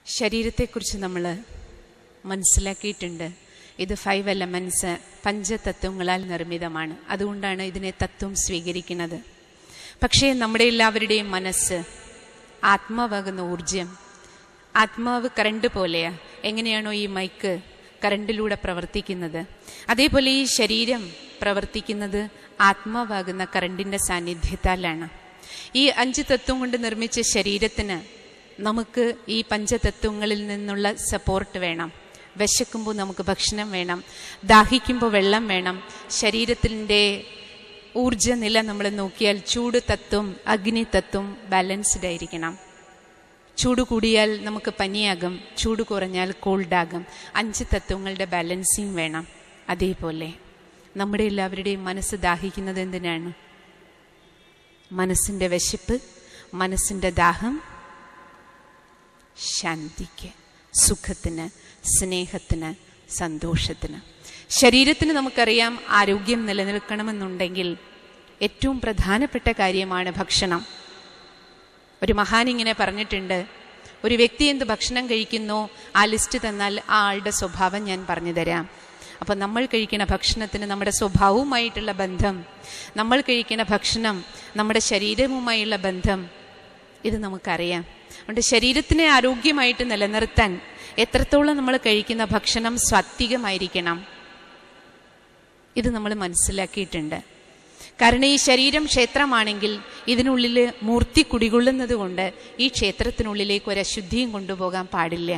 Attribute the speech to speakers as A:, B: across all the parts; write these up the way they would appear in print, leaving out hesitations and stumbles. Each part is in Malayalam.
A: ശരീരത്തെക്കുറിച്ച് നമ്മൾ മനസ്സിലാക്കിയിട്ടുണ്ട്. ഇത് 5 എലമെൻറ്റ്സ് പഞ്ചതത്വങ്ങളാൽ നിർമ്മിതമാണ്. അതുകൊണ്ടാണ് ഇതിനെ തത്വം സ്വീകരിക്കുന്നത്. പക്ഷേ നമ്മുടെ എല്ലാവരുടെയും മനസ്സ് ആത്മാവാകുന്ന ഊർജം, ആത്മാവ് കറണ്ട് പോലെയാ. എങ്ങനെയാണോ ഈ മൈക്ക് കറണ്ടിലൂടെ പ്രവർത്തിക്കുന്നത്, അതേപോലെ ഈ ശരീരം പ്രവർത്തിക്കുന്നത് ആത്മാവാകുന്ന കറണ്ടിൻ്റെ സാന്നിധ്യത്താലാണ്. ഈ 5 തത്വം കൊണ്ട് നിർമ്മിച്ച ശരീരത്തിന് നമുക്ക് ഈ പഞ്ചതത്വങ്ങളിൽ നിന്നുള്ള സപ്പോർട്ട് വേണം. വിശക്കുമ്പോൾ നമുക്ക് ഭക്ഷണം വേണം, ദാഹിക്കുമ്പോൾ വെള്ളം വേണം. ശരീരത്തിൻ്റെ ഊർജ്ജനില നമ്മൾ നോക്കിയാൽ ചൂട് തത്വം, അഗ്നി തത്വം ബാലൻസ്ഡ് ആയിരിക്കണം. ചൂട് കൂടിയാൽ നമുക്ക് പനിയാകും, ചൂട് കുറഞ്ഞാൽ കോൾഡാകും. 5 തത്വങ്ങളുടെ ബാലൻസിങ് വേണം. അതേപോലെ നമ്മുടെ എല്ലാവരുടെയും മനസ്സ് ദാഹിക്കുന്നത് എന്തിനാണ്? മനസ്സിൻ്റെ വിശപ്പ്, മനസ്സിൻ്റെ ദാഹം ശാന്തിക്ക്, സുഖത്തിന്, സ്നേഹത്തിന്, സന്തോഷത്തിന്. ശരീരത്തിന് നമുക്കറിയാം ആരോഗ്യം നിലനിൽക്കണമെന്നുണ്ടെങ്കിൽ ഏറ്റവും പ്രധാനപ്പെട്ട കാര്യമാണ് ഭക്ഷണം. ഒരു മഹാൻ ഇങ്ങനെ പറഞ്ഞിട്ടുണ്ട്, ഒരു വ്യക്തി എന്ത് ഭക്ഷണം കഴിക്കുന്നോ ആ ലിസ്റ്റ് തന്നാൽ ആ ആളുടെ സ്വഭാവം ഞാൻ പറഞ്ഞു തരാം. അപ്പം നമ്മൾ കഴിക്കുന്ന ഭക്ഷണത്തിന് നമ്മുടെ സ്വഭാവവുമായിട്ടുള്ള ബന്ധം, നമ്മൾ കഴിക്കുന്ന ഭക്ഷണം നമ്മുടെ ശരീരവുമായുള്ള ബന്ധം, ഇത് നമുക്കറിയാം. അതുകൊണ്ട് ശരീരത്തിനെ ആരോഗ്യമായിട്ട് നിലനിർത്താൻ എത്രത്തോളം നമ്മൾ കഴിക്കുന്ന ഭക്ഷണം സാത്വികമായിരിക്കണം, ഇത് നമ്മൾ മനസ്സിലാക്കിയിട്ടുണ്ട്. കാരണം ഈ ശരീരം ക്ഷേത്രമാണെങ്കിൽ ഇതിനുള്ളിൽ മൂർത്തി കുടികൊള്ളുന്നത് കൊണ്ട് ഈ ക്ഷേത്രത്തിനുള്ളിലേക്ക് ഒരു അശുദ്ധിയും കൊണ്ടുപോകാൻ പാടില്ല.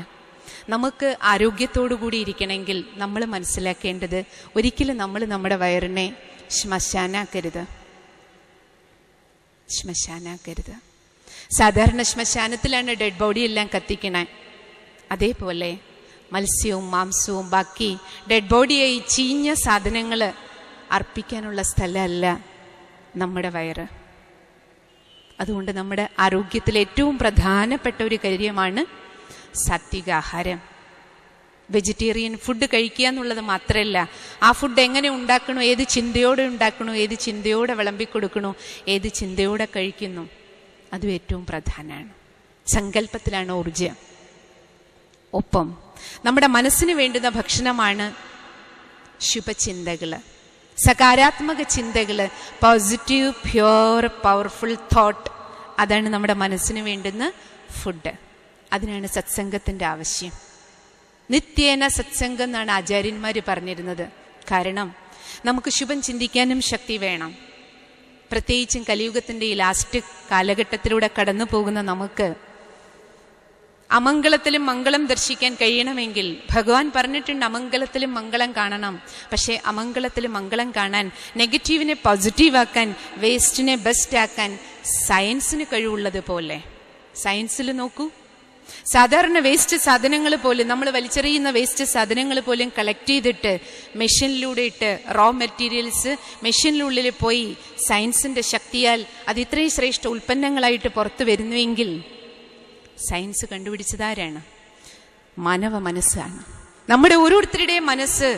A: നമുക്ക് ആരോഗ്യത്തോടു കൂടി ഇരിക്കണമെങ്കിൽ നമ്മൾ മനസ്സിലാക്കേണ്ടത് ഒരിക്കലും നമ്മൾ നമ്മുടെ വയറിനെ ശ്മശാനാക്കരുത്. സാധാരണ ശ്മശാനത്തിലാണ് ഡെഡ് ബോഡി എല്ലാം കത്തിക്കണേ. അതേപോലെ മത്സ്യവും മാംസവും ബാക്കി ഡെഡ് ബോഡിയായി ചീഞ്ഞ സാധനങ്ങൾ അർപ്പിക്കാനുള്ള സ്ഥലമല്ല നമ്മുടെ വയറ്. അതുകൊണ്ട് നമ്മുടെ ആരോഗ്യത്തിൽ ഏറ്റവും പ്രധാനപ്പെട്ട ഒരു കാര്യമാണ് സാത്വികാഹാരം. വെജിറ്റേറിയൻ ഫുഡ് കഴിക്കുക എന്നുള്ളത് മാത്രമല്ല, ആ ഫുഡ് എങ്ങനെ ഉണ്ടാക്കണോ, ഏത് ചിന്തയോടെ ഉണ്ടാക്കണോ, ഏത് ചിന്തയോടെ വിളമ്പിക്കൊടുക്കണോ, ഏത് ചിന്തയോടെ കഴിക്കുന്നു, അതും ഏറ്റവും പ്രധാനമാണ്. സങ്കല്പത്തിലാണ് ഊർജം. ഒപ്പം നമ്മുടെ മനസ്സിന് വേണ്ടുന്ന ഭക്ഷണമാണ് ശുഭചിന്തകൾ, സകാരാത്മക ചിന്തകൾ, പോസിറ്റീവ് പ്യുവർ പവർഫുൾ തോട്ട്. അതാണ് നമ്മുടെ മനസ്സിന് വേണ്ടുന്ന ഫുഡ്. അതിനാണ് സത്സംഗത്തിൻ്റെ ആവശ്യം. നിത്യേന സത്സംഗം എന്നാണ് ആചാര്യന്മാർ പറഞ്ഞിരുന്നത്. കാരണം നമുക്ക് ശുഭം ചിന്തിക്കാനും ശക്തി വേണം. പ്രത്യേകിച്ചും കലിയുഗത്തിൻ്റെ ഈ ലാസ്റ്റ് കാലഘട്ടത്തിലൂടെ കടന്നു പോകുന്ന നമുക്ക് അമംഗളത്തിലും മംഗളം ദർശിക്കാൻ കഴിയണമെങ്കിൽ ഭഗവാൻ പറഞ്ഞിട്ടുണ്ട്, അമംഗളത്തിലും മംഗളം കാണണം. പക്ഷേ അമംഗളത്തിലും മംഗളം കാണാൻ, നെഗറ്റീവിനെ പോസിറ്റീവാക്കാൻ, വേസ്റ്റിനെ ബെസ്റ്റ് ആക്കാൻ സയൻസിന് കഴിവുള്ളത് പോലെ. സയൻസിൽ നോക്കൂ, സാധാരണ വേസ്റ്റ് സാധനങ്ങൾ പോലും, നമ്മൾ വലിച്ചെറിയുന്ന വേസ്റ്റ് സാധനങ്ങൾ പോലും കളക്ട് ചെയ്തിട്ട് മെഷീനിലൂടെ ഇട്ട് റോ മെറ്റീരിയൽസ് മെഷീനിനുള്ളിൽ പോയി സയൻസിൻ്റെ ശക്തിയാൽ അത് ഇത്രയും ശ്രേഷ്ഠ ഉൽപ്പന്നങ്ങളായിട്ട് പുറത്തു വരുന്നുവെങ്കിൽ സയൻസ് കണ്ടുപിടിച്ചതാരാണ്? മാനവ മനസ്സാണ്. നമ്മുടെ ഓരോരുത്തരുടെയും മനസ്സ്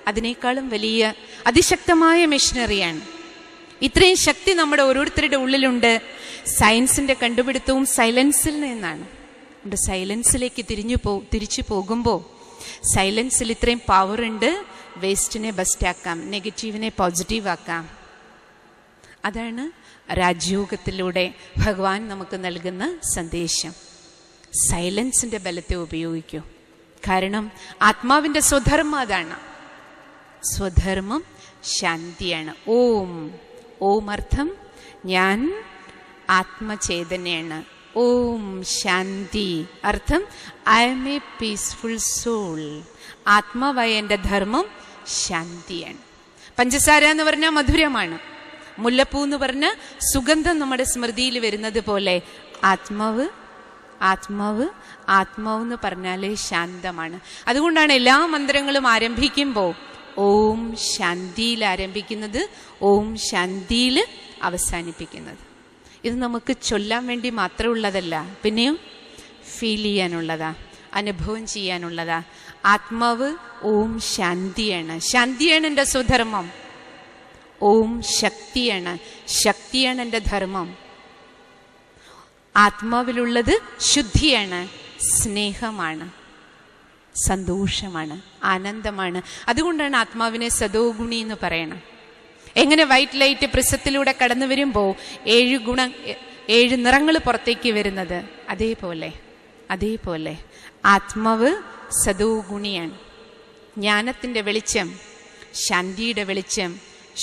A: അതിനേക്കാളും വലിയ അതിശക്തമായ മെഷീനറിയാണ്. ഇത്രയും ശക്തി നമ്മുടെ ഓരോരുത്തരുടെ ഉള്ളിലുണ്ട്. സയൻസിൻ്റെ കണ്ടുപിടുത്തവും സൈലൻസിൽ നിന്നാണ്. അതുകൊണ്ട് സൈലൻസിലേക്ക് തിരിച്ചു പോകുമ്പോൾ സൈലൻസിൽ ഇത്രയും പവർ ഉണ്ട്. വേസ്റ്റിനെ ബെസ്റ്റാക്കാം, നെഗറ്റീവിനെ പോസിറ്റീവാക്കാം. അതാണ് രാജയോഗത്തിലൂടെ ഭഗവാൻ നമുക്ക് നൽകുന്ന സന്ദേശം. സൈലൻസിൻ്റെ ബലത്തെ ഉപയോഗിക്കൂ. കാരണം ആത്മാവിൻ്റെ സ്വധർമ്മം അതാണ്. സ്വധർമ്മം ശാന്തിയാണ്. ഓം, ഓം അർത്ഥം ഞാൻ ആത്മചേതനയാണ്. ഓം ശാന്തി അർത്ഥം I am a peaceful soul. ആത്മാവായ എൻ്റെ ധർമ്മം ശാന്തിയാണ്. പഞ്ചസാര എന്ന് പറഞ്ഞാൽ മധുരമാണ്. മുല്ലപ്പൂ എന്ന് പറഞ്ഞ സുഗന്ധം നമ്മുടെ സ്മൃതിയിൽ വരുന്നത് പോലെ ആത്മാവ് ആത്മാവ് ആത്മാവ് എന്ന് പറഞ്ഞാലേ ശാന്തമാണ്. അതുകൊണ്ടാണ് എല്ലാ മന്ത്രങ്ങളും ആരംഭിക്കുമ്പോൾ ഓം ശാന്തിയിൽ ആരംഭിക്കുന്നത്, ഓം ശാന്തിയിൽ അവസാനിപ്പിക്കുന്നത്. ഇത് നമുക്ക് ചൊല്ലാൻ വേണ്ടി മാത്രമുള്ളതല്ല, പിന്നെയും ഫീൽ ചെയ്യാനുള്ളതാ, അനുഭവം ചെയ്യാനുള്ളതാ. ആത്മാവ് ഓം ശാന്തിയാണ്. ശാന്തിയാണ് എൻ്റെ സ്വധർമ്മം. ഓം ശക്തിയാണ്. ശക്തിയാണ് എൻ്റെ ധർമ്മം. ആത്മാവിലുള്ളത് ശുദ്ധിയാണ്. സ്നേഹമാണ്, സന്തോഷമാണ്, ആനന്ദമാണ്. അതുകൊണ്ടാണ് ആത്മാവിനെ സദോ ഗുണി എന്ന് പറയണം. എങ്ങനെ വൈറ്റ് ലൈറ്റ് പ്രിസത്തിലൂടെ കടന്നു വരുമ്പോൾ 7 നിറങ്ങൾ പുറത്തേക്ക് വരുന്നത്, അതേപോലെ ആത്മാവ് സദോ ഗുണിയാണ്. ജ്ഞാനത്തിൻ്റെ വെളിച്ചം, ശാന്തിയുടെ വെളിച്ചം,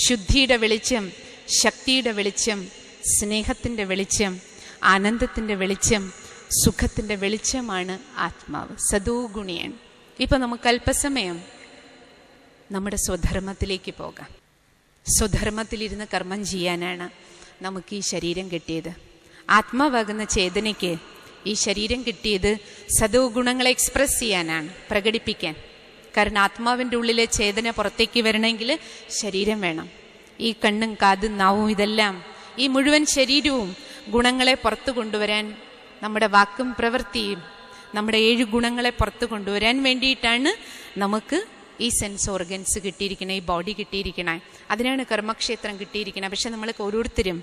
A: ശുദ്ധിയുടെ വെളിച്ചം, ശക്തിയുടെ വെളിച്ചം, സ്നേഹത്തിൻ്റെ വെളിച്ചം, ആനന്ദത്തിൻ്റെ വെളിച്ചം, സുഖത്തിൻ്റെ വെളിച്ചമാണ് ആത്മാവ്. സദോ ഗുണിയാണ്. ഇപ്പം നമുക്ക് അല്പസമയം നമ്മുടെ സ്വധർമ്മത്തിലേക്ക് പോകാം. സ്വധർമ്മത്തിലിരുന്ന് കർമ്മം ചെയ്യാനാണ് നമുക്ക് ഈ ശരീരം കിട്ടിയത്. ആത്മാവാകുന്ന ചേതനയ്ക്ക് ഈ ശരീരം കിട്ടിയത് സദോ ഗുണങ്ങളെ എക്സ്പ്രസ് ചെയ്യാനാണ്, പ്രകടിപ്പിക്കാൻ. കാരണം ആത്മാവിൻ്റെ ഉള്ളിലെ ചേതന പുറത്തേക്ക് വരണമെങ്കിൽ ശരീരം വേണം. ഈ കണ്ണും കാതും നാവും ഇതെല്ലാം, ഈ മുഴുവൻ ശരീരവും ഗുണങ്ങളെ പുറത്തു കൊണ്ടുവരാൻ, നമ്മുടെ വാക്കും പ്രവൃത്തിയും നമ്മുടെ 7 ഗുണങ്ങളെ പുറത്തു കൊണ്ടുവരാൻ വേണ്ടിയിട്ടാണ് നമുക്ക് ഈ സെൻസ് ഓർഗൻസ് കിട്ടിയിരിക്കണേ, ഈ ബോഡി കിട്ടിയിരിക്കണേ. അതിനാണ് കർമ്മക്ഷേത്രം കിട്ടിയിരിക്കണം. പക്ഷെ നമ്മൾ ഓരോരുത്തരും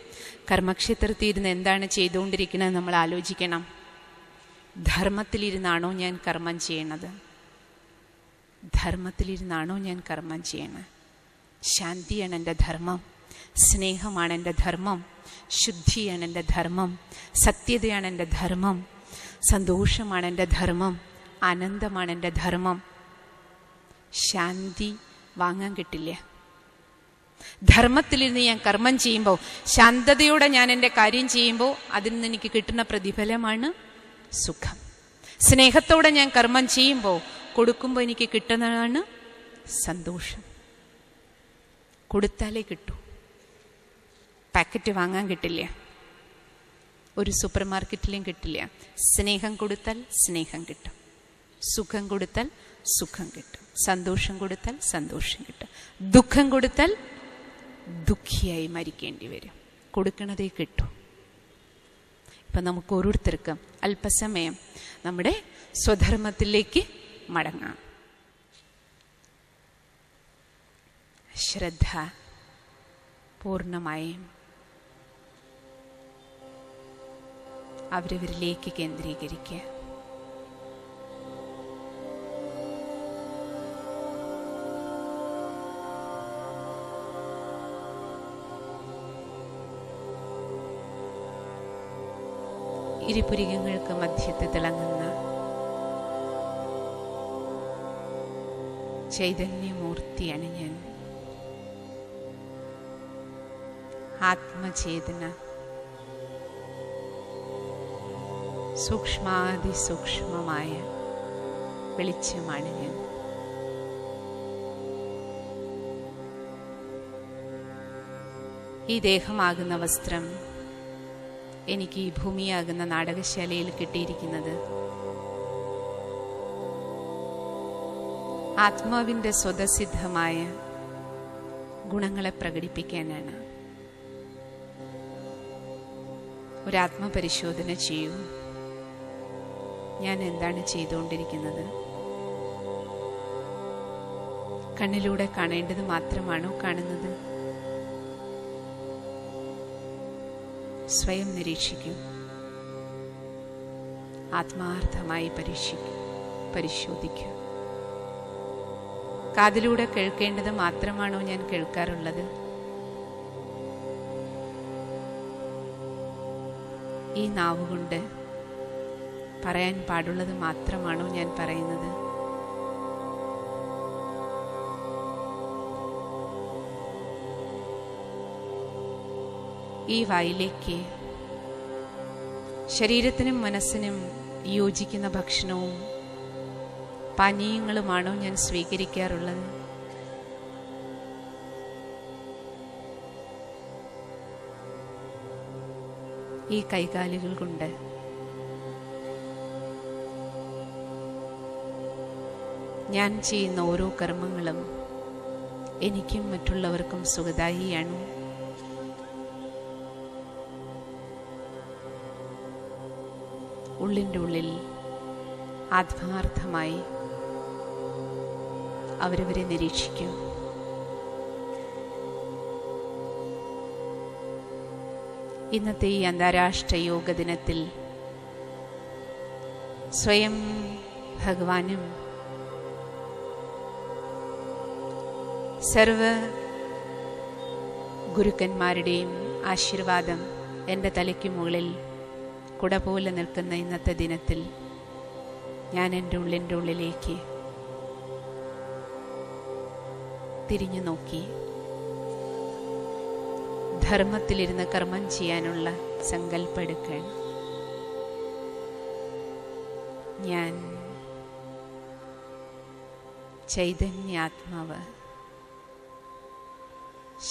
A: കർമ്മക്ഷേത്രത്തിൽ ഇരുന്ന് എന്താണ് ചെയ്തുകൊണ്ടിരിക്കുന്നത് നമ്മൾ ആലോചിക്കണം. ധർമ്മത്തിലിരുന്നാണോ ഞാൻ കർമ്മം ചെയ്യണത്? ധർമ്മത്തിലിരുന്നാണോ ഞാൻ കർമ്മം ചെയ്യണത്? ശാന്തിയാണ് എൻ്റെ ധർമ്മം, സ്നേഹമാണ് എൻ്റെ ധർമ്മം, ശുദ്ധിയാണ് എൻ്റെ ധർമ്മം, സത്യതയാണ് എൻ്റെ ധർമ്മം, സന്തോഷമാണ് എൻ്റെ ധർമ്മം, ആനന്ദമാണ് എൻ്റെ ധർമ്മം. ശാന്തി വാങ്ങാൻ കിട്ടില്ല. ധർമ്മത്തിലിരുന്ന് ഞാൻ കർമ്മം ചെയ്യുമ്പോൾ, ശാന്തതയോടെ ഞാൻ എൻ്റെ കാര്യം ചെയ്യുമ്പോൾ അതിൽ നിന്ന് എനിക്ക് കിട്ടുന്ന പ്രതിഫലമാണ് സുഖം. സ്നേഹത്തോടെ ഞാൻ കർമ്മം ചെയ്യുമ്പോൾ, കൊടുക്കുമ്പോൾ എനിക്ക് കിട്ടുന്നതാണ് സന്തോഷം. കൊടുത്താലേ കിട്ടൂ, പാക്കറ്റ് വാങ്ങാൻ കിട്ടില്ല, ഒരു സൂപ്പർ മാർക്കറ്റിലും കിട്ടില്ല. സ്നേഹം കൊടുത്താൽ സ്നേഹം കിട്ടും, സുഖം കൊടുത്താൽ സുഖം കിട്ടും, സന്തോഷം കൊടുത്താൽ സന്തോഷം കിട്ടും. ദുഃഖം കൊടുത്താൽ ദുഃഖിയായി മരിക്കേണ്ടി വരും. കൊടുക്കണതേ കിട്ടൂ. ഇപ്പം നമുക്ക് ഓരോരുത്തർക്കും അല്പസമയം നമ്മുടെ സ്വധർമ്മത്തിലേക്ക് മടങ്ങാം. ശ്രദ്ധ പൂർണ്ണമായും അവരവരിലേക്ക് കേന്ദ്രീകരിക്കുക. ഇരുപുരികങ്ങൾക്ക് മധ്യത്തിൽ തിളങ്ങുന്ന ചൈതന്യമൂർത്തിയാണ് ഞാൻ. ആത്മചേതന, സൂക്ഷ്മാതിസൂക്ഷ്മമായ വെളിച്ചമാണ് ഞാൻ. ഈ ദേഹമാകുന്ന വസ്ത്രം എനിക്ക് ഈ ഭൂമിയാകുന്ന നാടകശാലയിൽ കിട്ടിയിരിക്കുന്നത് ആത്മാവിൻ്റെ സ്വതസിദ്ധമായ ഗുണങ്ങളെ പ്രകടിപ്പിക്കാനാണ്. ഒരാത്മപരിശോധന ചെയ്യൂ. ഞാൻ എന്താണ് ചെയ്തുകൊണ്ടിരിക്കുന്നത്? കണ്ണിലൂടെ കാണേണ്ടത് മാത്രമാണോ കാണുന്നത്? സ്വയം നിരീക്ഷിക്കൂ. ആത്മാർത്ഥമായി പരിശോധിക്കൂ. കാതിലൂടെ കേൾക്കേണ്ടത് മാത്രമാണോ ഞാൻ കേൾക്കാറുള്ളത്? ഈ നാവുകൊണ്ട് പറയാൻ പാടുള്ളത് മാത്രമാണോ ഞാൻ പറയുന്നത്? ഈ വായിലേക്ക് ശരീരത്തിനും മനസ്സിനും യോജിക്കുന്ന ഭക്ഷണവും പാനീയങ്ങളുമാണോ ഞാൻ സ്വീകരിക്കാറുള്ളത്? ഈ കൈകാലുകൾ കൊണ്ട് ഞാൻ ചെയ്യുന്ന ഓരോ കർമ്മങ്ങളും എനിക്കും മറ്റുള്ളവർക്കും സുഖദായിയാണോ? ഉള്ളിൻ്റെ ഉള്ളിൽ ആത്മാർത്ഥമായി അവരവരെ നിരീക്ഷിക്കും. ഇന്നത്തെ ഈ അന്താരാഷ്ട്ര യോഗ ദിനത്തിൽ സ്വയം ഭഗവാനും സർവ ഗുരുക്കന്മാരുടെയും ആശീർവാദം എൻ്റെ തലയ്ക്ക് മുകളിൽ കുട പോലെ നിൽക്കുന്ന ഇന്നത്തെ ദിനത്തിൽ ഞാൻ എൻ്റെ ഉള്ളിലേക്ക് തിരിഞ്ഞു നോക്കി ധർമ്മത്തിലിരുന്ന് കർമ്മം ചെയ്യാനുള്ള സങ്കല്പം എടുക്കുകയാണ്. ഞാൻ ചൈതന്യാത്മാവ്,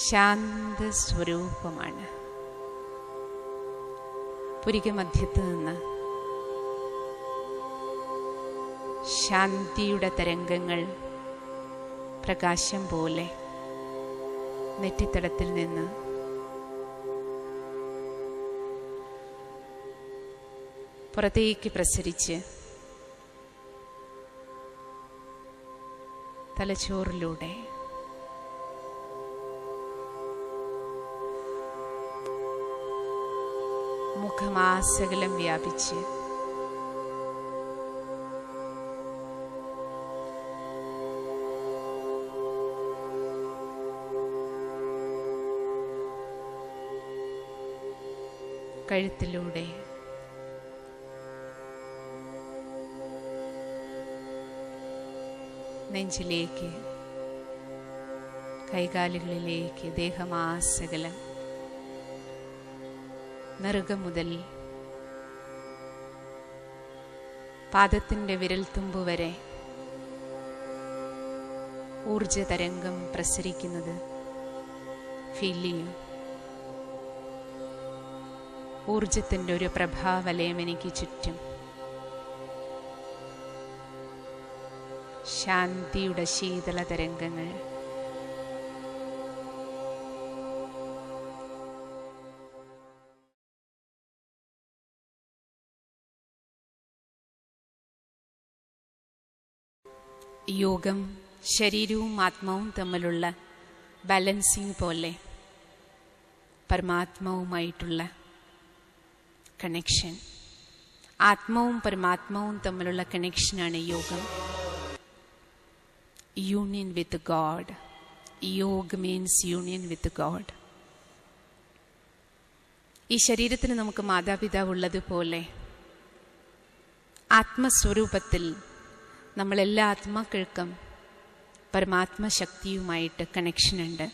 A: ശാന്ത സ്വരൂപമാണ്. പുരിക മധ്യത്ത് നിന്ന് ശാന്തിയുടെ തരംഗങ്ങൾ പ്രകാശം പോലെ നെറ്റിത്തടത്തിൽ നിന്ന് പുറത്തേക്ക് പ്രസരിച്ച് തലച്ചോറിലൂടെ മുഖമാസകലം വ്യാപിച്ച് കഴുത്തിലൂടെ നെഞ്ചിലേക്ക്, കൈകാലുകളിലേക്ക്, ദേഹമാസകലം നെറുകം മുതൽ പാദത്തിൻ്റെ വിരൽത്തുമ്പ് വരെ ഊർജ തരംഗം പ്രസരിക്കുന്നത് ഫീൽ ചെയ്യും. ഊർജത്തിൻ്റെ ഒരു പ്രഭാവലയം എനിക്ക് ചുറ്റും. ശാന്തിയുടെ ശീതള തരംഗങ്ങൾ. യോഗം ശരീരവും ആത്മാവും തമ്മിലുള്ള ബാലൻസിങ് പോലെ പരമാത്മാവുമായിട്ടുള്ള കണക്ഷൻ. ആത്മാവും പരമാത്മാവും തമ്മിലുള്ള കണക്ഷനാണ് യോഗം. Union with God. Yoga means union with God. ഈ ശരീരത്തിന് നമുക്ക് മാതാപിതാവ് ഉള്ളതുപോലെ ആത്മസ്വരൂപത്തിൽ നമ്മളെല്ലാ ആത്മാക്കൾക്കും പരമാത്മശക്തിയുമായിട്ട് കണക്ഷനുണ്ട്.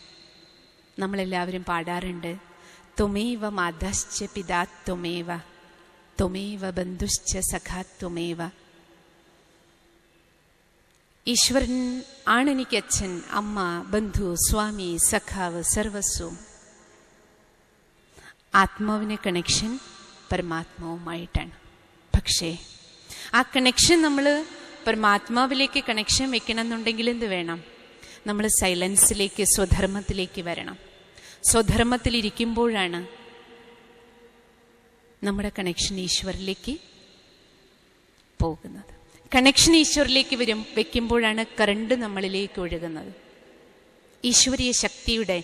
A: നമ്മളെല്ലാവരും പാടാറുണ്ട്, ത്വമേവ മാതാശ്ച പിതാ ത്വമേവ, ത്വമേവ ബന്ധുശ്ച സഖാ ത്വമേവ. ഈശ്വരൻ ആണെനിക്ക് അച്ഛൻ, അമ്മ, ബന്ധു, സ്വാമി, സഖാവ്, സർവസ്വം. ആത്മാവിന് കണക്ഷൻ പരമാത്മാവുമായിട്ടാണ്. പക്ഷേ ആ കണക്ഷൻ നമ്മൾ പരമാത്മാവിലേക്ക് കണക്ഷൻ വെക്കണം എന്നുണ്ടെങ്കിൽ എന്ത് വേണം? നമ്മൾ സൈലൻസിലേക്ക്, സ്വധർമ്മത്തിലേക്ക് വരണം. സ്വധർമ്മത്തിലിരിക്കുമ്പോഴാണ് നമ്മുടെ ഈശ്വരിലേക്ക് പോകുന്നത്. കണക്ഷൻ ഈശ്വരിലേക്ക് വെക്കുമ്പോഴാണ് കറണ്ട് നമ്മളിലേക്ക് ഒഴുകുന്നത്. ഈശ്വരീയ ശക്തിയുടെ,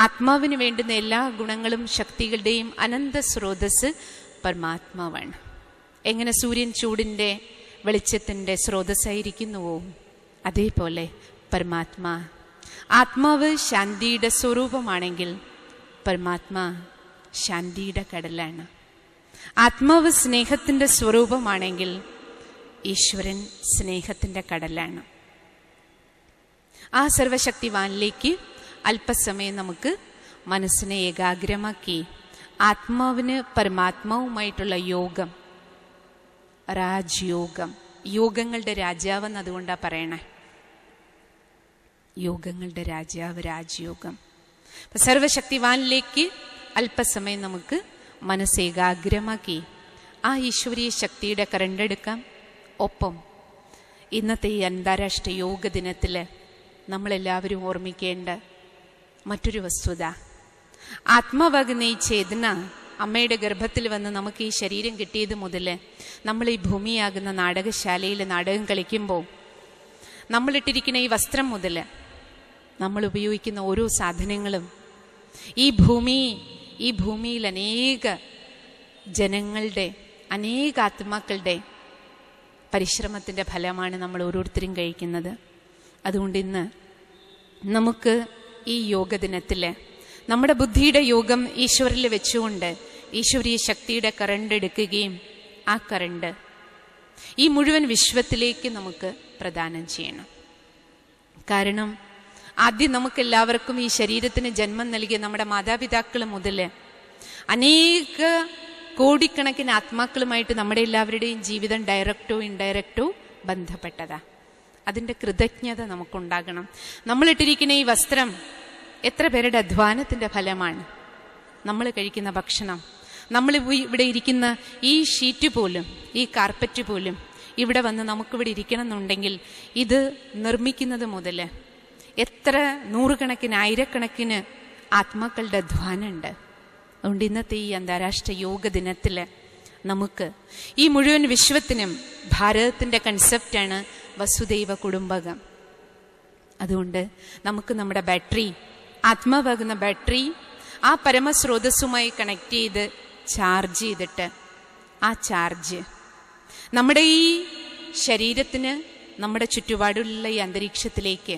A: ആത്മാവിന് വേണ്ടുന്ന എല്ലാ ഗുണങ്ങളും ശക്തികളുടെയും അനന്ത സ്രോതസ് പരമാത്മാവാണ്. എങ്ങനെ സൂര്യൻ ചൂടിൻ്റെ വെളിച്ചത്തിൻ്റെ സ്രോതസ്സായിരിക്കുന്നുവോ, അതേപോലെ പരമാത്മാ, ആത്മാവ് ശാന്തിയുടെ സ്വരൂപമാണെങ്കിൽ പരമാത്മാ ശാന്തിയുടെ കടലാണ്. ആത്മാവ് സ്നേഹത്തിൻ്റെ സ്വരൂപമാണെങ്കിൽ ഈശ്വരൻ സ്നേഹത്തിൻ്റെ കടലാണ്. ആ സർവശക്തിവാനിലേക്ക് അല്പസമയം നമുക്ക് മനസ്സിനെ ഏകാഗ്രമാക്കി ആത്മാവിന് പരമാത്മാവുമായിട്ടുള്ള യോഗം, രാജ്യോഗം, യോഗങ്ങളുടെ രാജാവെന്ന് അതുകൊണ്ടാണ് പറയണേ. യോഗങ്ങളുടെ രാജാവ്, രാജയോഗം. സർവശക്തിവാനിലേക്ക് അല്പസമയം നമുക്ക് മനസ്സ് ഏകാഗ്രമാക്കി ആ ഈശ്വരീയ ശക്തിയുടെ കരണ്ടെടുക്കാം. ഒപ്പം ഇന്നത്തെ ഈ അന്താരാഷ്ട്ര യോഗ ദിനത്തിൽ നമ്മളെല്ലാവരും ഓർമ്മിക്കേണ്ട മറ്റൊരു വസ്തുത, ആത്മാവാകുന്ന ഈ ചേതന അമ്മയുടെ ഗർഭത്തിൽ വന്ന് നമുക്ക് ഈ ശരീരം കിട്ടിയത് മുതൽ നമ്മൾ ഈ ഭൂമിയാകുന്ന നാടകശാലയിൽ നാടകം കളിക്കുമ്പോൾ നമ്മളിട്ടിരിക്കുന്ന ഈ വസ്ത്രം മുതൽ നമ്മൾ ഉപയോഗിക്കുന്ന ഓരോ സാധനങ്ങളും ഈ ഭൂമിയിൽ അനേക ജനങ്ങളുടെ, അനേക ആത്മാക്കളുടെ പരിശ്രമത്തിൻ്റെ ഫലമാണ് നമ്മൾ ഓരോരുത്തരും കഴിക്കുന്നത്. അതുകൊണ്ട് ഇന്ന് നമുക്ക് ഈ യോഗ ദിനത്തിൽ നമ്മുടെ ബുദ്ധിയുടെ യോഗം ഈശ്വരിൽ വെച്ചുകൊണ്ട് ഈശ്വരീയ ശക്തിയുടെ കറണ്ട് എടുക്കുകയും ആ കറണ്ട് ഈ മുഴുവൻ വിശ്വത്തിലേക്ക് നമുക്ക് പ്രദാനം ചെയ്യണം. കാരണം ആദ്യം നമുക്കെല്ലാവർക്കും ഈ ശരീരത്തിന് ജന്മം നൽകിയ നമ്മുടെ മാതാപിതാക്കൾ മുതൽ അനേക കോടിക്കണക്കിന് ആത്മാക്കളുമായിട്ട് നമ്മുടെ എല്ലാവരുടെയും ജീവിതം ഡയറക്റ്റോ ഇൻഡയറക്റ്റോ ബന്ധപ്പെട്ടതാ. അതിൻ്റെ കൃതജ്ഞത നമുക്കുണ്ടാകണം. നമ്മളിട്ടിരിക്കുന്ന ഈ വസ്ത്രം എത്ര പേരുടെ അധ്വാനത്തിൻ്റെ ഫലമാണ്. നമ്മൾ കഴിക്കുന്ന ഭക്ഷണം, നമ്മൾ ഇവിടെ ഇരിക്കുന്ന ഈ ഷീറ്റ് പോലും, ഈ കാർപ്പറ്റ് പോലും ഇവിടെ വന്ന് നമുക്കിവിടെ ഇരിക്കണം എന്നുണ്ടെങ്കിൽ ഇത് നിർമ്മിക്കുന്നത് മുതൽ എത്ര നൂറുകണക്കിന് ആയിരക്കണക്കിന് ആത്മാക്കളുടെ അധ്വാനമുണ്ട്. അതുകൊണ്ട് ഇന്നത്തെ ഈ അന്താരാഷ്ട്ര യോഗ ദിനത്തിൽ നമുക്ക് ഈ മുഴുവൻ വിശ്വത്തിനും ഭാരതത്തിൻ്റെ കൺസെപ്റ്റാണ് വസുദൈവ കുടുംബകം. അതുകൊണ്ട് നമുക്ക് നമ്മുടെ ബാറ്ററി, ആത്മാവാകുന്ന ബാറ്ററി ആ പരമസ്രോതസ്സുമായി കണക്ട് ചെയ്ത് ചാർജ് ചെയ്തിട്ട് ആ ചാർജ് നമ്മുടെ ഈ ശരീരത്തിന്, നമ്മുടെ ചുറ്റുപാടുള്ള ഈ അന്തരീക്ഷത്തിലേക്ക്,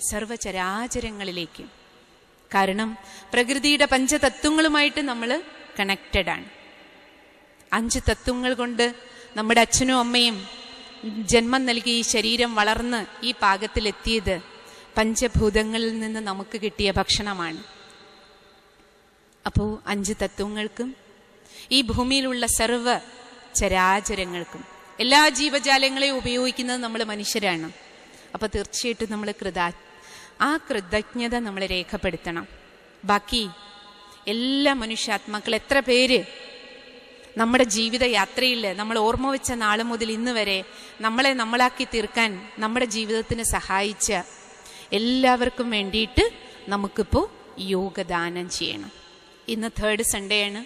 A: സർവചരാചരങ്ങളിലേക്ക്. കാരണം പ്രകൃതിയുടെ പഞ്ചതത്വങ്ങളുമായിട്ട് നമ്മൾ കണക്റ്റഡാണ്. 5 തത്വങ്ങൾ കൊണ്ട് നമ്മുടെ അച്ഛനും അമ്മയും ജന്മം നൽകി ഈ ശരീരം വളർന്ന് ഈ പാകത്തിലെത്തിയത് പഞ്ചഭൂതങ്ങളിൽ നിന്ന് നമുക്ക് കിട്ടിയ ഭക്ഷണമാണ്. അപ്പോൾ 5 തത്വങ്ങൾക്കും ഈ ഭൂമിയിലുള്ള സർവ ചരാചരങ്ങൾക്കും, എല്ലാ ജീവജാലങ്ങളെയും ഉപയോഗിക്കുന്നത് നമ്മൾ മനുഷ്യരാണ്. അപ്പോൾ തീർച്ചയായിട്ടും നമ്മൾ ആ കൃതജ്ഞത നമ്മൾ രേഖപ്പെടുത്തണം. ബാക്കി എല്ലാ മനുഷ്യാത്മാക്കൾ എത്ര പേര് നമ്മുടെ ജീവിത യാത്രയിൽ നമ്മൾ ഓർമ്മ വെച്ച നാൾ മുതൽ ഇന്ന് വരെ നമ്മളെ നമ്മളാക്കി തീർക്കാൻ നമ്മുടെ ജീവിതത്തിന് സഹായിച്ച എല്ലാവർക്കും വേണ്ടിയിട്ട് നമുക്കിപ്പോൾ യോഗദാനം ചെയ്യണം. ഇന്ന് 3rd സൺഡേ ആണ്.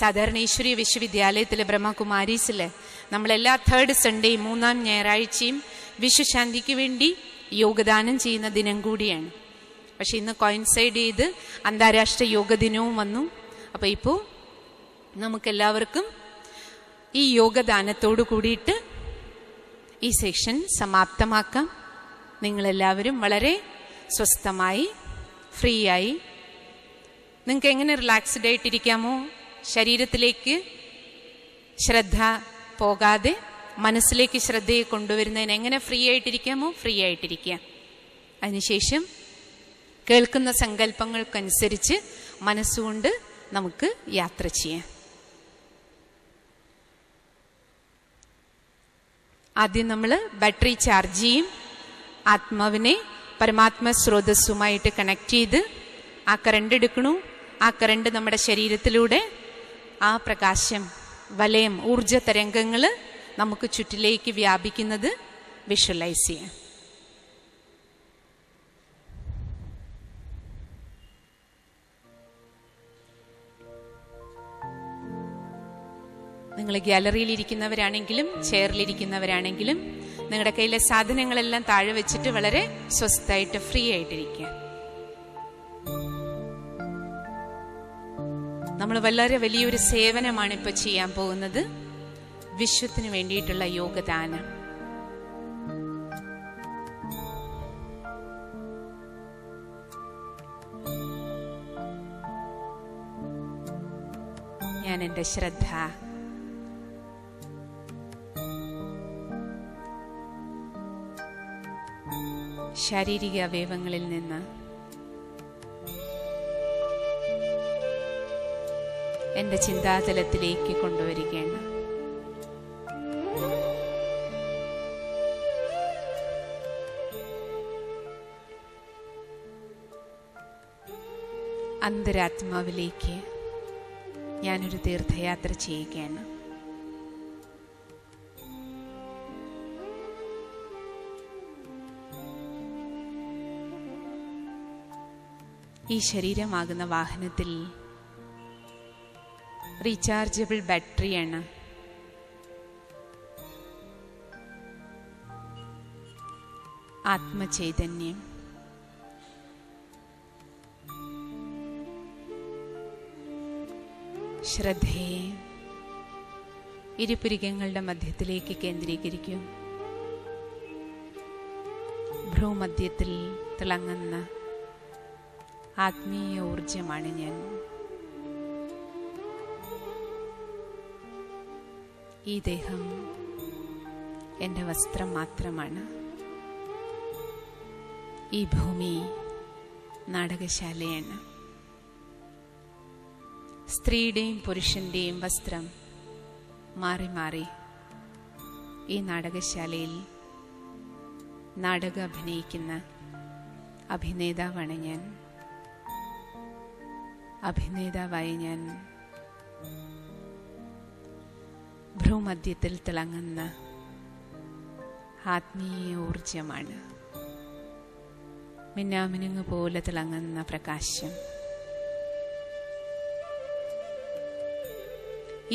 A: സാധാരണ ഈശ്വരീയ വിശ്വവിദ്യാലയത്തിലെ ബ്രഹ്മകുമാരീസിൽ നമ്മളെല്ലാ 3rd സൺഡേയും 3ാം ഞായറാഴ്ചയും വിശ്വശാന്തിക്ക് വേണ്ടി യോഗദാനം ചെയ്യുന്ന ദിനം കൂടിയാണ്. പക്ഷെ ഇന്ന് കോയിൻസൈഡ് ചെയ്ത് അന്താരാഷ്ട്ര യോഗ ദിനവും വന്നു. അപ്പോൾ ഇപ്പോൾ നമുക്കെല്ലാവർക്കും ഈ യോഗദാനത്തോടു കൂടിയിട്ട് ഈ സെഷൻ സമാപ്തമാക്കാം. നിങ്ങളെല്ലാവരും വളരെ സ്വസ്ഥമായി, ഫ്രീ ആയി, നിങ്ങൾക്ക് എങ്ങനെ റിലാക്സ്ഡ് ആയിട്ടിരിക്കാമോ, ശരീരത്തിലേക്ക് ശ്രദ്ധ പോകാതെ മനസ്സിലേക്ക് ശ്രദ്ധയെ കൊണ്ടുവരുന്നതിന് എങ്ങനെ ഫ്രീ ആയിട്ടിരിക്കാമോ ഫ്രീ ആയിട്ടിരിക്കുക. അതിനുശേഷം കേൾക്കുന്ന സങ്കല്പങ്ങൾക്കനുസരിച്ച് മനസ്സുകൊണ്ട് നമുക്ക് യാത്ര ചെയ്യാം. ആദ്യം നമ്മൾ ബാറ്ററി ചാർജ് ചെയ്യും. ആത്മാവിനെ പരമാത്മ സ്രോതസ്സുമായിട്ട് കണക്ട് ചെയ്ത് ആ കറണ്ട് എടുക്കണു. ആ കറണ്ട് നമ്മുടെ ശരീരത്തിലൂടെ ആ പ്രകാശം, വലയം, ഊർജ തരംഗങ്ങൾ നമുക്ക് ചുറ്റിലേക്ക് വ്യാപിക്കുന്നത് വിഷ്വലൈസ് ചെയ്യാം. നിങ്ങൾ ഗ്യാലറിയിലിരിക്കുന്നവരാണെങ്കിലും ചെയറിലിരിക്കുന്നവരാണെങ്കിലും നിങ്ങളുടെ കയ്യിലെ സാധനങ്ങളെല്ലാം താഴെ വെച്ചിട്ട് വളരെ സ്വസ്ഥമായിട്ട് ഫ്രീ ആയിട്ടിരിക്കുക. നമ്മൾ വളരെ വലിയൊരു സേവനമാണ് ഇപ്പോൾ ചെയ്യാൻ പോകുന്നത്. വിശ്വത്തിന് വേണ്ടിയിട്ടുള്ള യോഗദാനം. ഞാൻ എൻ്റെ ശ്രദ്ധ ശാരീരിക അവയവങ്ങളിൽ നിന്ന് എൻ്റെ ചിന്താതലത്തിലേക്ക് കൊണ്ടുവരികയാണ്. അന്തരാത്മാവിലേക്ക് ഞാനൊരു തീർത്ഥയാത്ര ചെയ്യുകയാണ്. ഈ ശരീരമാകുന്ന വാഹനത്തിൽ റീചാർജബിൾ ബാറ്ററിയാണ്. ആത്മചൈതന്യം, ശ്രദ്ധയെ ഇരുപുരികങ്ങളുടെ മധ്യത്തിലേക്ക് കേന്ദ്രീകരിക്കും. ഭ്രൂമധ്യത്തിൽ തിളങ്ങുന്ന ആത്മീയ ഊർജമാണ് ഞാൻ. ഈ ദേഹം എൻ്റെ വസ്ത്രം മാത്രമാണ്. ഈ ഭൂമി നാടകശാലയാണ്. സ്ത്രീയുടെയും പുരുഷന്റെയും വസ്ത്രം മാറി മാറി ഈ നാടകശാലയിൽ നാടകം അഭിനയിക്കുന്ന അഭിനേതാവാണ് ഞാൻ. അഭിനേതാവായ ഞാൻ ഭ്രൂമധ്യത്തിൽ തിളങ്ങുന്ന ആത്മീയ ഊർജമാണ്. മിന്നാമിനുങ്ങ് പോലെ തിളങ്ങുന്ന പ്രകാശം.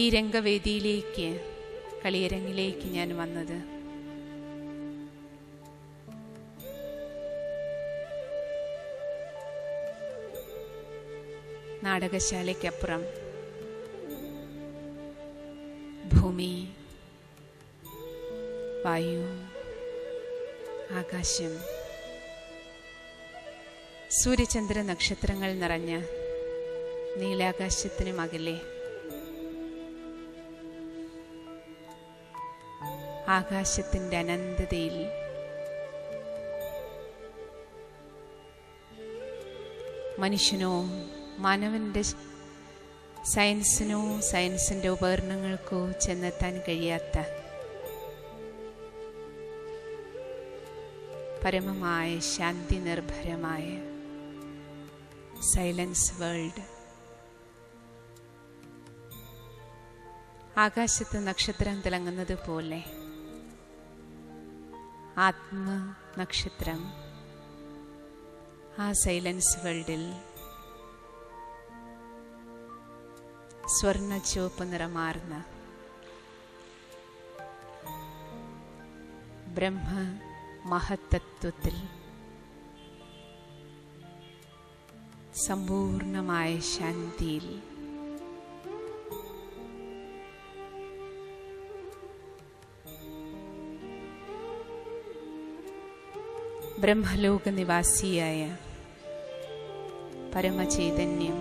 A: ഈ രംഗവേദിയിലേക്ക്, കളിയരങ്ങിലേക്ക് ഞാൻ വന്നത് നാടകശാലയ്ക്കപ്പുറം ഭൂമി, വായു, ആകാശം, സൂര്യചന്ദ്ര നക്ഷത്രങ്ങൾ നിറഞ്ഞ നീലാകാശത്തിനും അകലെ ആകാശത്തിൻ്റെ അനന്തതയിൽ മനുഷ്യനോ മാനവന്റെ സയൻസിനോ സയൻസിൻ്റെ ഉപകരണങ്ങൾക്കോ ചെന്നെത്താൻ കഴിയാത്ത പരമമായ ശാന്തി നിർഭരമായ സൈലൻസ് വേൾഡ്. ആകാശത്ത് നക്ഷത്രം തിളങ്ങുന്നത് പോലെ ആത്മനക്ഷത്രം ആ സൈലൻസ് വേൾഡിൽ സ്വർണ്ണ ചുവപ്പ് നിറമാർന്ന ബ്രഹ്മ മഹത്തത്വത്തിൽ സമ്പൂർണമായ ശാന്തിയിൽ ബ്രഹ്മലോക നിവാസിയായ പരമചൈതന്യം,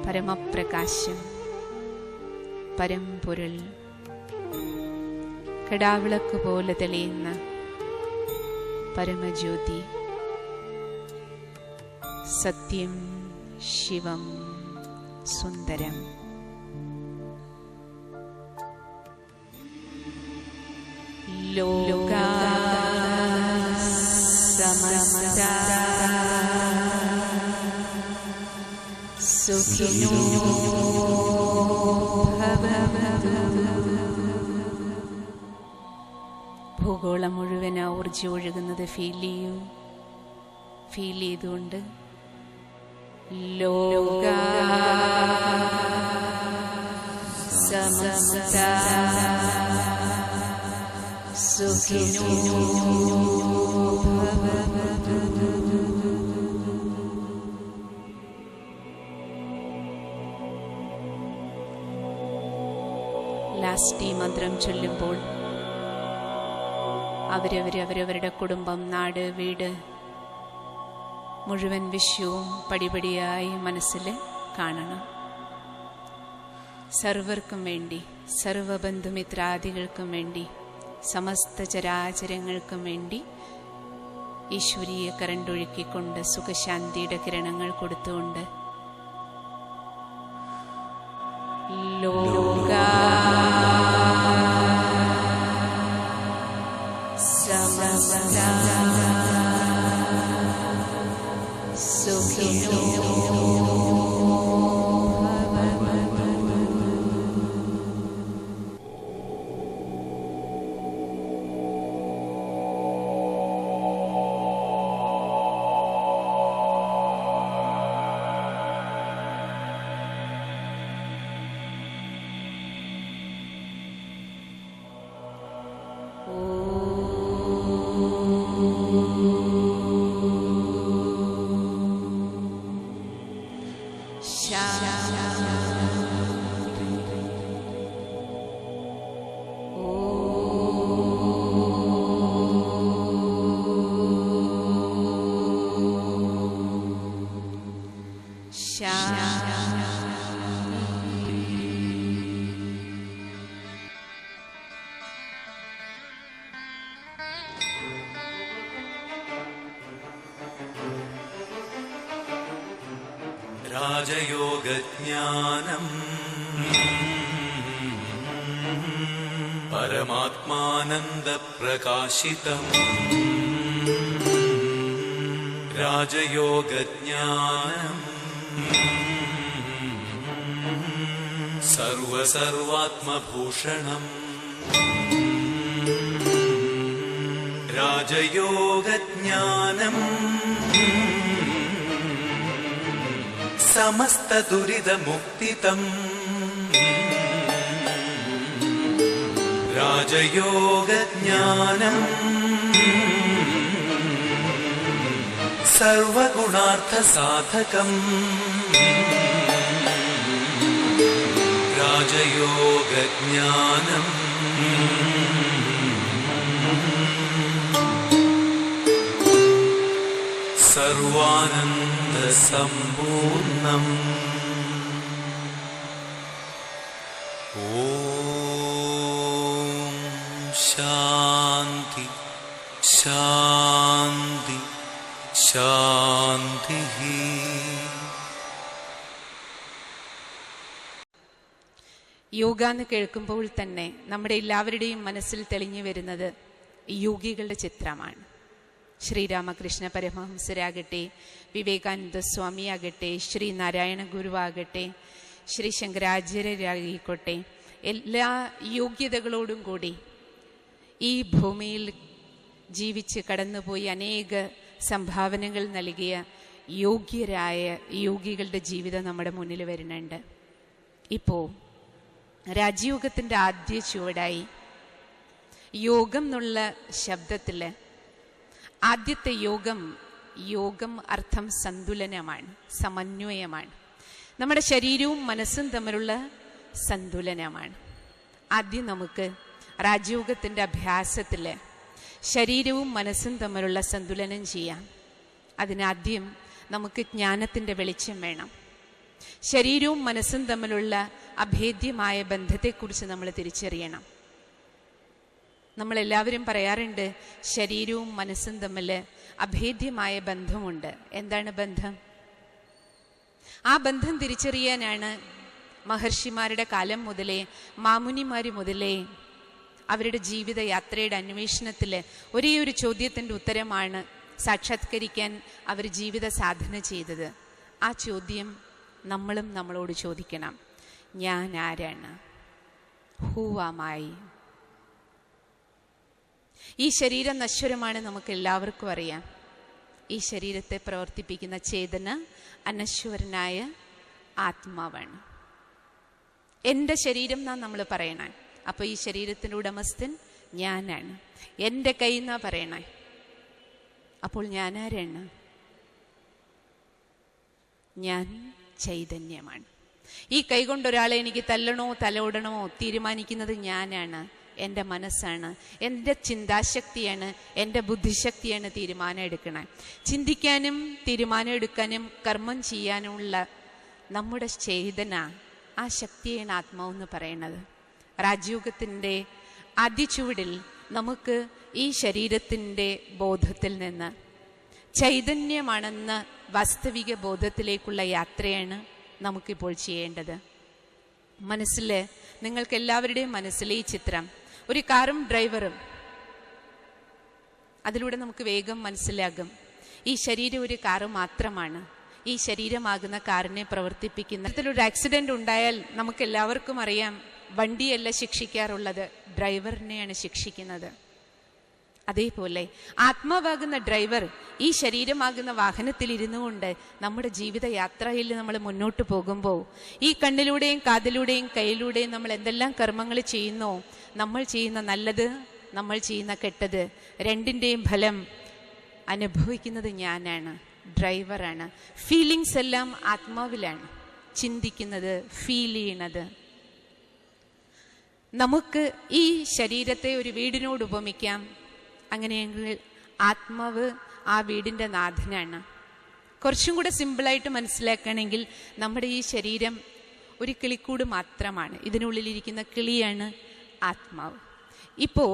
A: പരമപ്രകാശം, പരമ്പൊരുൾ, കടാവിളക്ക് പോലെ തെളിയുന്ന പരമജ്യോതി, സത്യം, ശിവം, സുന്ദരം. ലോകാ സമസ്ത സുഖിനോ ഭവന്തു. ഭൂഗോളം മുഴുവൻ ആ ഊർജ്ജം ഒഴുകുന്നത് ഫീൽ ചെയ്തുകൊണ്ട് ലോകാ സമസ്ത സുഖിനോ ഭവന്തു. ലാസ്റ്റ് ഈ മന്ത്രം ചൊല്ലുമ്പോൾ അവരവരുടെ കുടുംബം, നാട്, വീട് മുഴുവൻ വിശ്വവും പടിപടിയായി മനസ്സിൽ കാണണം. സർവർക്കും വേണ്ടി, സർവബന്ധുമിത്രാദികൾക്കും വേണ്ടി, സമസ്ത ചരാചരങ്ങൾക്കും വേണ്ടി ഈശ്വരീയ കരണ്ടൊഴുക്കിക്കൊണ്ട് സുഖശാന്തിയുടെ കിരണങ്ങൾ കൊടുത്തുകൊണ്ട് ലോകാ സമസ്ത സുഖിനോ
B: രാജയോഗജ്ഞാനം പരമാത്മാനന്ദപ്രകാശിതം രാജയോഗജ്ഞാനം സർവസർവാത്മഭൂഷണം രാജയോഗജ്ഞാനം സമസ്തദുരിതമുക്തിതം രാജയോഗജ്ഞാനം സർവഗുണാർത്ഥസാധകം രാജയോഗജ്ഞാനം സർവാനന്ദസമ്പൂർണം. ഓം ശാന്തി ശാന്തി ശാന്തി.
A: യോഗ എന്ന് കേൾക്കുമ്പോൾ തന്നെ നമ്മുടെ എല്ലാവരുടെയും മനസ്സിൽ തെളിഞ്ഞു വരുന്നത് യോഗികളുടെ ചിത്രമാണ്. ശ്രീരാമകൃഷ്ണ പരമഹംസരാകട്ടെ, വിവേകാനന്ദ സ്വാമിയാകട്ടെ, ശ്രീ നാരായണ ഗുരുവാകട്ടെ, ശ്രീ ശങ്കരാചാര്യരായിക്കോട്ടെ, എല്ലാ യോഗ്യതകളോടും കൂടി ഈ ഭൂമിയിൽ ജീവിച്ച് കടന്നുപോയി അനേക സംഭാവനകൾ നൽകിയ യോഗ്യരായ യോഗികളുടെ ജീവിതം നമ്മുടെ മുന്നിൽ വരുന്നുണ്ട്. ഇപ്പോൾ രാജയോഗത്തിൻ്റെ ആദ്യ ചുവടായി യോഗം എന്നുള്ള ശബ്ദത്തിൽ ആദ്യത്തെ യോഗം അർത്ഥം സന്തുലനമാണ്, സമന്വയമാണ്. നമ്മുടെ ശരീരവും മനസ്സും തമ്മിലുള്ള സന്തുലനമാണ്. ആദ്യം നമുക്ക് രാജയോഗത്തിൻ്റെ അഭ്യാസത്തിൽ ശരീരവും മനസ്സും തമ്മിലുള്ള സന്തുലനം ചെയ്യാം. അതിനാദ്യം നമുക്ക് ജ്ഞാനത്തിൻ്റെ വെളിച്ചം വേണം. ശരീരവും മനസ്സും തമ്മിലുള്ള അഭേദ്യമായ ബന്ധത്തെക്കുറിച്ച് നമ്മൾ തിരിച്ചറിയണം. നമ്മളെല്ലാവരും പറയാറുണ്ട്, ശരീരവും മനസ്സും തമ്മിൽ അഭേദ്യമായ ബന്ധമുണ്ട്. എന്താണ് ബന്ധം? ആ ബന്ധം തിരിച്ചറിയാനാണ് മഹർഷിമാരുടെ കാലം മുതലേ, മാമുനിമാർ മുതലേ അവരുടെ ജീവിതയാത്രയുടെ അന്വേഷണത്തിൽ ഒരേ ഒരു ചോദ്യത്തിൻ്റെ ഉത്തരമാണ് സാക്ഷാത്കരിക്കാൻ അവർ ജീവിത സാധന ചെയ്തത്. ആ ചോദ്യം നമ്മളും നമ്മളോട് ചോദിക്കണം. ഞാൻ ആരാണ്? Who am I? ഈ ശരീരം നശ്വരമാണ്, നമുക്ക് എല്ലാവർക്കും അറിയാം. ഈ ശരീരത്തെ പ്രവർത്തിപ്പിക്കുന്ന ചേതന അനശ്വരനായ ആത്മാവാണ്. എൻ്റെ ശരീരം എന്നാണ് നമ്മൾ പറയണേ. അപ്പോൾ ഈ ശരീരത്തിൻ്റെ ഉടമസ്ഥൻ ഞാനാണ്. എൻ്റെ കൈ എന്നാ പറയണേ. അപ്പോൾ ഞാൻ ആരാണ്? ഞാൻ ചൈതന്യമാണ്. ഈ കൈ കൊണ്ട് ഒരാളെ എനിക്ക് തല്ലണോ തലോടണോ തീരുമാനിക്കുന്നത് ഞാനാണ്. എൻ്റെ മനസ്സാണ്, എൻ്റെ ചിന്താശക്തിയാണ്, എൻ്റെ ബുദ്ധിശക്തിയാണ് തീരുമാനം എടുക്കണേ. ചിന്തിക്കാനും തീരുമാനം എടുക്കാനും കർമ്മം ചെയ്യാനുമുള്ള നമ്മുടെ ചേതന, ആ ശക്തിയാണ് ആത്മാവെന്ന് പറയുന്നത്. രാജയോഗത്തിൻ്റെ ആദ്യ ചുവടിൽ നമുക്ക് ഈ ശരീരത്തിൻ്റെ ബോധത്തിൽ നിന്ന് ചൈതന്യമാണെന്ന വാസ്തവിക ബോധത്തിലേക്കുള്ള യാത്രയാണ് നമുക്കിപ്പോൾ ചെയ്യേണ്ടത്. മനസ്സിൽ, നിങ്ങൾക്ക് എല്ലാവരുടെയും മനസ്സിൽ ഈ ചിത്രം, ഒരു കാറും ഡ്രൈവറും. അതിലൂടെ നമുക്ക് വേഗം മനസ്സിലാകും ഈ ശരീരം ഒരു കാറ് മാത്രമാണ്. ഈ ശരീരമാകുന്ന കാറിനെ പ്രവർത്തിപ്പിക്കുന്ന ഇതിലൊരു ആക്സിഡന്റ് ഉണ്ടായാൽ നമുക്ക് എല്ലാവർക്കും അറിയാം, വണ്ടിയല്ല ശിക്ഷിക്കാറുള്ളത്, ഡ്രൈവറിനെയാണ് ശിക്ഷിക്കുന്നത്. അതേപോലെ ആത്മാവാകുന്ന ഡ്രൈവർ ഈ ശരീരമാകുന്ന വാഹനത്തിൽ ഇരുന്നു കൊണ്ട് നമ്മുടെ ജീവിതയാത്രയിൽ നമ്മൾ മുന്നോട്ട് പോകുമ്പോൾ ഈ കണ്ണിലൂടെയും കാതിലൂടെയും കൈയിലൂടെയും നമ്മൾ എന്തെല്ലാം കർമ്മങ്ങൾ ചെയ്യുന്നോ, നമ്മൾ ചെയ്യുന്ന നല്ലത്, നമ്മൾ ചെയ്യുന്ന കെട്ടത്, രണ്ടിൻ്റെയും ഫലം അനുഭവിക്കുന്നത് ഞാനാണ്, ഡ്രൈവറാണ്. ഫീലിങ്സ് എല്ലാം ആത്മാവിലാണ് ചിന്തിക്കുന്നത്, ഫീൽ ചെയ്യണത്. നമുക്ക് ഈ ശരീരത്തെ ഒരു വീടിനോട് ഉപമിക്കാം. അങ്ങനെയെങ്കിൽ ആത്മാവ് ആ വീടിൻ്റെ നാഥനാണ്. കുറച്ചും കൂടെ സിമ്പിളായിട്ട് മനസ്സിലാക്കണമെങ്കിൽ നമ്മുടെ ഈ ശരീരം ഒരു കിളിക്കൂട് മാത്രമാണ്. ഇതിനുള്ളിലിരിക്കുന്ന കിളിയാണ് ആത്മാവ്. ഇപ്പോൾ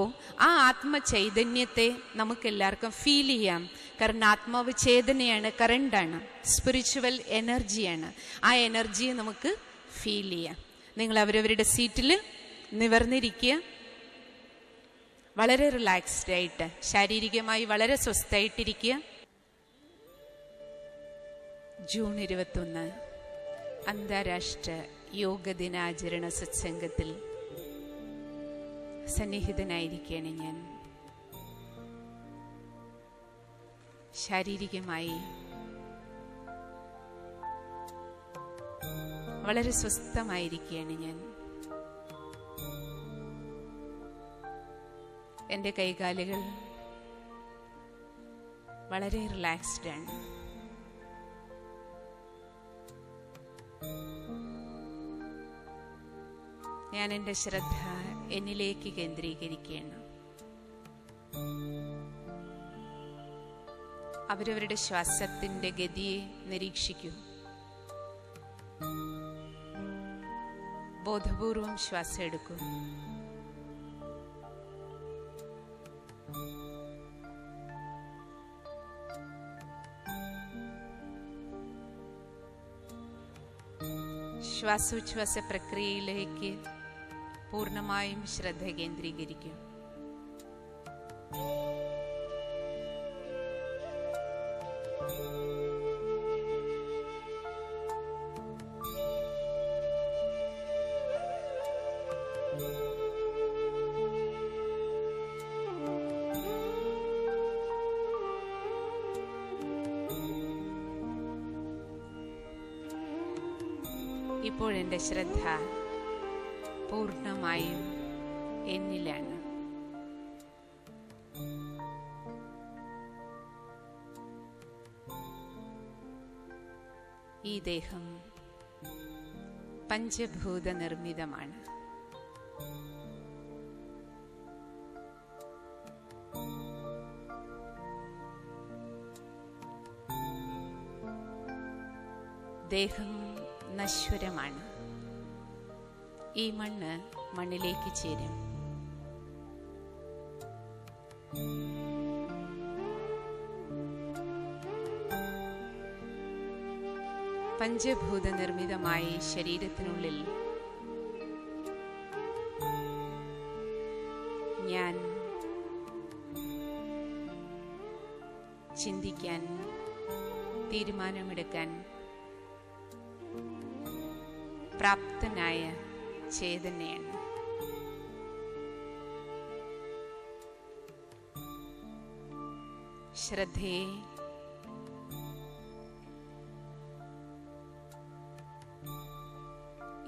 A: ആ ആത്മചൈതന്യത്തെ നമുക്കെല്ലാവർക്കും ഫീൽ ചെയ്യാം. കാരണം ആത്മാവ് ചേതനയാണ്, കറണ്ടാണ്, സ്പിരിച്വൽ എനർജിയാണ്. ആ എനർജിയെ നമുക്ക് ഫീൽ ചെയ്യാം. നിങ്ങൾ അവരവരുടെ സീറ്റിൽ നിവർന്നിരിക്കുക, വളരെ റിലാക്സ്ഡ് ആയിട്ട്, ശാരീരികമായി വളരെ സ്വസ്ഥമായിട്ടിരിക്കുക. ജൂൺ 21 അന്താരാഷ്ട്ര യോഗ ദിനാചരണ സത്സംഗത്തിൽ സന്നിഹിതനായിരിക്കുകയാണ് ഞാൻ. ശാരീരികമായി വളരെ സ്വസ്ഥമായിരിക്കുകയാണ് ഞാൻ. എൻ്റെ കൈകാലുകൾ വളരെ റിലാക്സ്ഡ് ആണ്. ഞാൻ എൻ്റെ ശ്രദ്ധ എന്നിലേക്ക് കേന്ദ്രീകരിക്കുകയാണ്. അവരവരുടെ ശ്വാസത്തിൻ്റെ ഗതിയെ നിരീക്ഷിക്കൂ. ബോധപൂർവം ശ്വാസം എടുക്കൂ. ശ്വാസോച്ഛ്വാസ പ്രക്രിയയിലേക്ക് പൂർണ്ണമായും ശ്രദ്ധ കേന്ദ്രീകരിക്കും. ഇപ്പോഴെൻ്റെ ശ്രദ്ധ പൂർണ്ണമായും എന്നിലാണ്. ഈ ദേഹം പഞ്ചഭൂത നിർമ്മിതമാണ്. ദേഹം നശ്വരമാണ്. ഈ മണ്ണ് മണ്ണിലേക്ക് ചേരും. പഞ്ചഭൂത നിർമ്മിതമായ ശരീരത്തിനുള്ളിൽ ഞാൻ ചിന്തിക്കാൻ, തീരുമാനമെടുക്കാൻ പ്രാപ്തനായ ചേതനയാണ്. ശ്രദ്ധയെ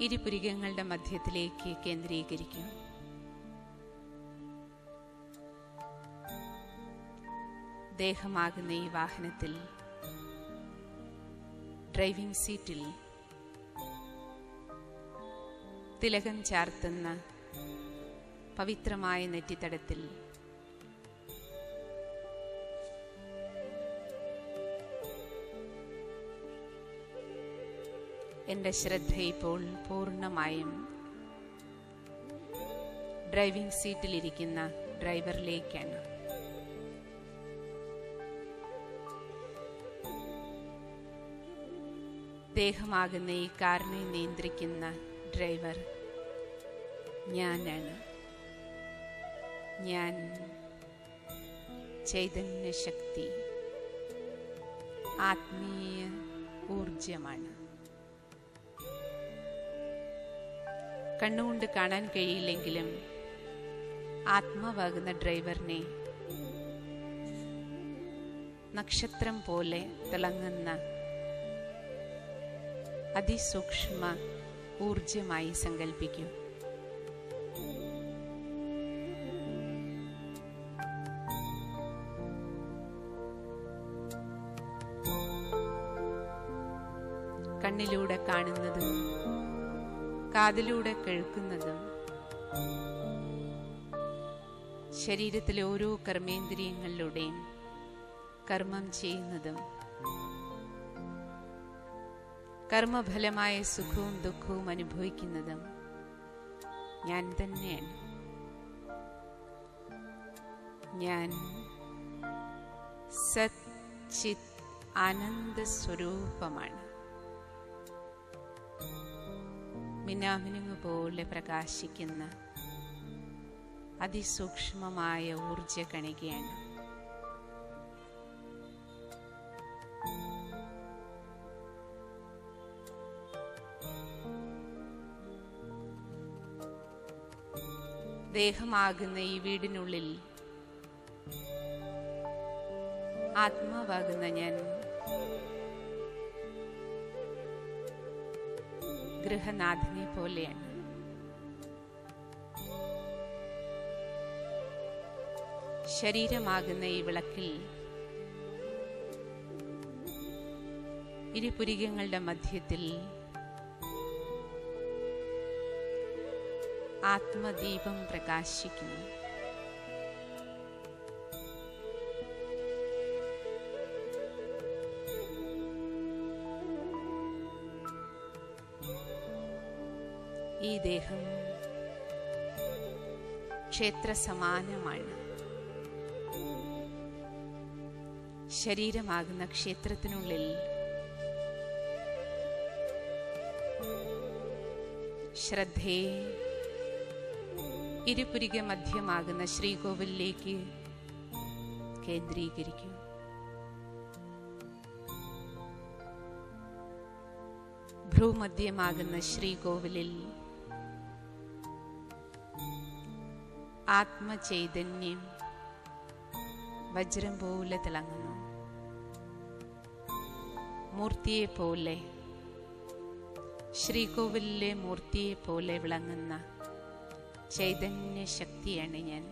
A: ഇരുപുരികങ്ങളുടെ മധ്യത്തിലേക്ക് കേന്ദ്രീകരിക്കും. ദേഹമാകുന്ന ഈ വാഹനത്തിൽ, ഡ്രൈവിംഗ് സീറ്റിൽ തിലകം ചാർത്തുന്ന പവിത്രമായ നെറ്റിത്തടത്തിൽ എൻ്റെ ശ്രദ്ധ ഇപ്പോൾ പൂർണ്ണമായും ഡ്രൈവിംഗ് സീറ്റിലിരിക്കുന്ന ഡ്രൈവറിലേക്കാണ്. ദേഹമാകുന്ന ഈ കാറിനെ നിയന്ത്രിക്കുന്ന ഡ്രൈവർ ഞാനാണ്. ഞാൻ ചൈതന്യശക്തി, ആത്മീയ ഊർജമാണ്. കണ്ണുകൊണ്ട് കാണാൻ കഴിയില്ലെങ്കിലും ആത്മാവാകുന്ന ഡ്രൈവറിനെ നക്ഷത്രം പോലെ തിളങ്ങുന്ന അതിസൂക്ഷ്മ ഊർജമായി സങ്കൽപ്പിക്കൂ. കണ്ണിലൂടെ കാണുന്നതും കാതിലൂടെ കേൾക്കുന്നതും ശരീരത്തിലെ ഓരോ കർമ്മേന്ദ്രിയങ്ങളിലൂടെയും കർമ്മം ചെയ്യുന്നതും കർമ്മഫലമായ സുഖവും ദുഃഖവും അനുഭവിക്കുന്നതും ഞാൻ തന്നെയാണ്. ഞാൻ സത് ചിത് ആനന്ദ സ്വരൂപമാണ്. മിന്നാമിനുങ്ങ് പോലെ പ്രകാശിക്കുന്ന അതിസൂക്ഷ്മമായ ഊർജ കണികയാണ്. ദേഹമാകുന്ന ഈ വീടിനുള്ളിൽ ആത്മാവാകുന്ന ഞാൻ ഗൃഹനാഥനെ പോലെയാണ്. ശരീരമാകുന്ന ഈ വിളക്കിൽ ഇരുപുരികങ്ങളുടെ മധ്യത്തിൽ ആത്മദീപം പ്രകാശിക്കുന്നു. ഈ ദേഹം ക്ഷേത്ര സമാനമാണ്. ശരീരമാകുന്ന ക്ഷേത്രത്തിനുള്ളിൽ ശ്രദ്ധയെ ഇരുപുരിക മധ്യമാകുന്ന ശ്രീകോവിലേക്ക് കേന്ദ്രീകരിക്കൂ. ഭ്രൂമധ്യമാകുന്ന ശ്രീകോവിലിൽ ആത്മചൈതന്യം വജ്രം പോലെ തിളങ്ങുന്നു. മൂർത്തിയെ പോലെ, ശ്രീകോവിലിലെ മൂർത്തിയെ പോലെ വിളങ്ങുന്ന ചൈതന്യ ശക്തിയാണ് ഞാൻ.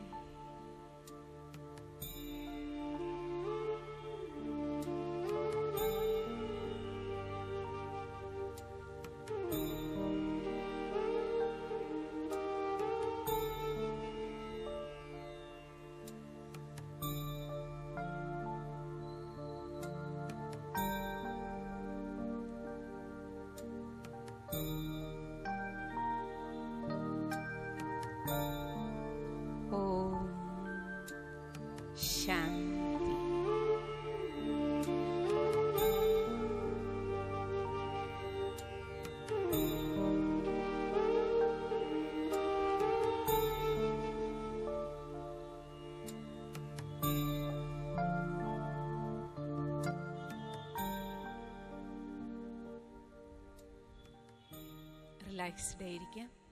A: ഓം ശാന്തി. റിലാക്സ്ഡ് ആയിരിക്കാം.